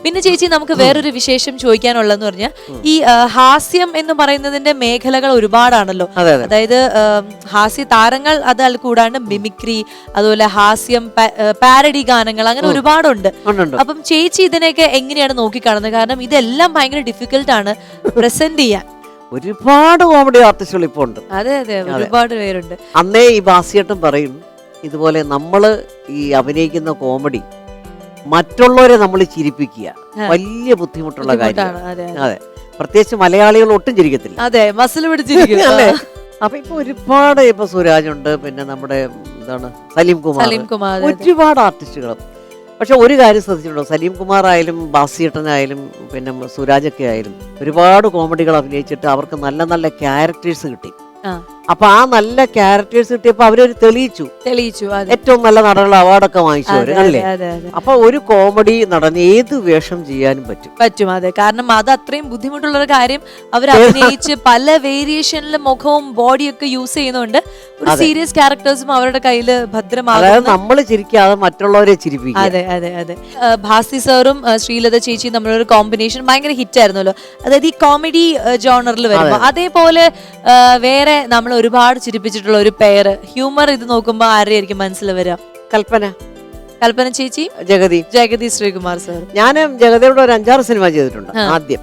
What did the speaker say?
പിന്നെ ചേച്ചി നമുക്ക് വേറൊരു വിശേഷം ചോദിക്കാനുള്ളതെന്ന് പറഞ്ഞാൽ ഈ ഹാസ്യം എന്ന് പറയുന്നതിന്റെ മേഖലകൾ ഒരുപാടാണല്ലോ. അതായത് ഹാസ്യ താരങ്ങൾ അത് കൂടാണ്ട് മിമിക്രി, അതുപോലെ ഹാസ്യം, പാരഡി ഗാനങ്ങൾ, അങ്ങനെ ഒരുപാടുണ്ട്. അപ്പം ചേച്ചി ഇതിനെയൊക്കെ എങ്ങനെയാണ് നോക്കിക്കാണുന്നത്? കാരണം ഇതെല്ലാം ഭയങ്കര ഡിഫിക്കൽട്ട് ആണ് പ്രസന്റ് ചെയ്യാൻ. ഒരുപാട് കോമഡി ആർട്ടിസ്റ്റുകൾ ഇപ്പോൾ ഉണ്ട്. അതെ അതെ, ഒരുപാട് പേരുണ്ട്. അന്നേ ഈ ബാസിയേട്ടൻ പറയും ഇതുപോലെ നമ്മള് ഈ അഭിനയിക്കുന്ന കോമഡി മറ്റുള്ളവരെ നമ്മൾ ചിരിപ്പിക്കുക വലിയ ബുദ്ധിമുട്ടുള്ള കാര്യമാണ്. അതെ, പ്രത്യേകിച്ച് മലയാളികൾ ഒട്ടും ചിരിക്കത്തില്ല. അതെ, മസിൽ പിടിച്ചിരിക്കും അല്ലേ. അപ്പൊ ഇപ്പൊ ഒരുപാട്, ഇപ്പൊ സുരാജുണ്ട്, പിന്നെ നമ്മുടെ എന്താണ് സലീം കുമാർ, ഒരുപാട് ആർട്ടിസ്റ്റുകൾ. പക്ഷെ ഒരു കാര്യം ശ്രദ്ധിച്ചിട്ടുണ്ടോ, സലീം കുമാർ ആയാലും ബാസിയേട്ടനായാലും പിന്നെ സുരാജൊക്കെ ആയാലും ഒരുപാട് കോമഡികൾ അഭിനയിച്ചിട്ട് അവർക്ക് നല്ല നല്ല ക്യാരക്ടേഴ്സ് കിട്ടി. അപ്പൊ ആ നല്ല ക്യാരക്ടേഴ്സ് കിട്ടിയപ്പോ അവരൊരു തെളിയിച്ചു ഏറ്റവും നല്ല നടനുള്ള അവാർഡൊക്കെ വാങ്ങിച്ചു അവര്, അല്ലേ? അപ്പൊ ഒരു കോമഡി നടൻ ഏത് വേഷം ചെയ്യാനും പറ്റും. അതെ, കാരണം അത് അത്രയും ബുദ്ധിമുട്ടുള്ള ഒരു കാര്യം. അവർ അഭിനയിച്ച് പല വേരിയേഷനിലും മുഖവും ബോഡിയൊക്കെ യൂസ് ചെയ്യുന്നുണ്ട്. ഒരു സീരിയസ് ക്യാരക്ടേഴ്സും അവരുടെ കയ്യില് ഭദ്രമാകും. നമ്മള് ചിരിക്കാതെ മറ്റുള്ളവരെ ചിരിപ്പിക്കുക. അതെ അതെ അതെ. ഭാസി സാറും ശ്രീലത ചേച്ചിയും തമ്മിലൊരു കോമ്പിനേഷൻ ഭയങ്കര ഹിറ്റ് ആയിരുന്നല്ലോ. അതായത് ഈ കോമഡി ജോണറിൽ വരുമ്പോ അതേപോലെ വേറെ നമ്മൾ ഒരുപാട് ചിരിപ്പിച്ചിട്ടുള്ള ഒരു പേര്, ഹ്യൂമർ ഇത് നോക്കുമ്പോ ആരെയായിരിക്കും മനസ്സിൽ വരിക? കൽപ്പന ചേച്ചി, ജഗതി ശ്രീകുമാർ സാർ. ഞാൻ ജഗതിയോട് ഒരു 5-6 സിനിമ ചെയ്തിട്ടുണ്ട് ആദ്യം.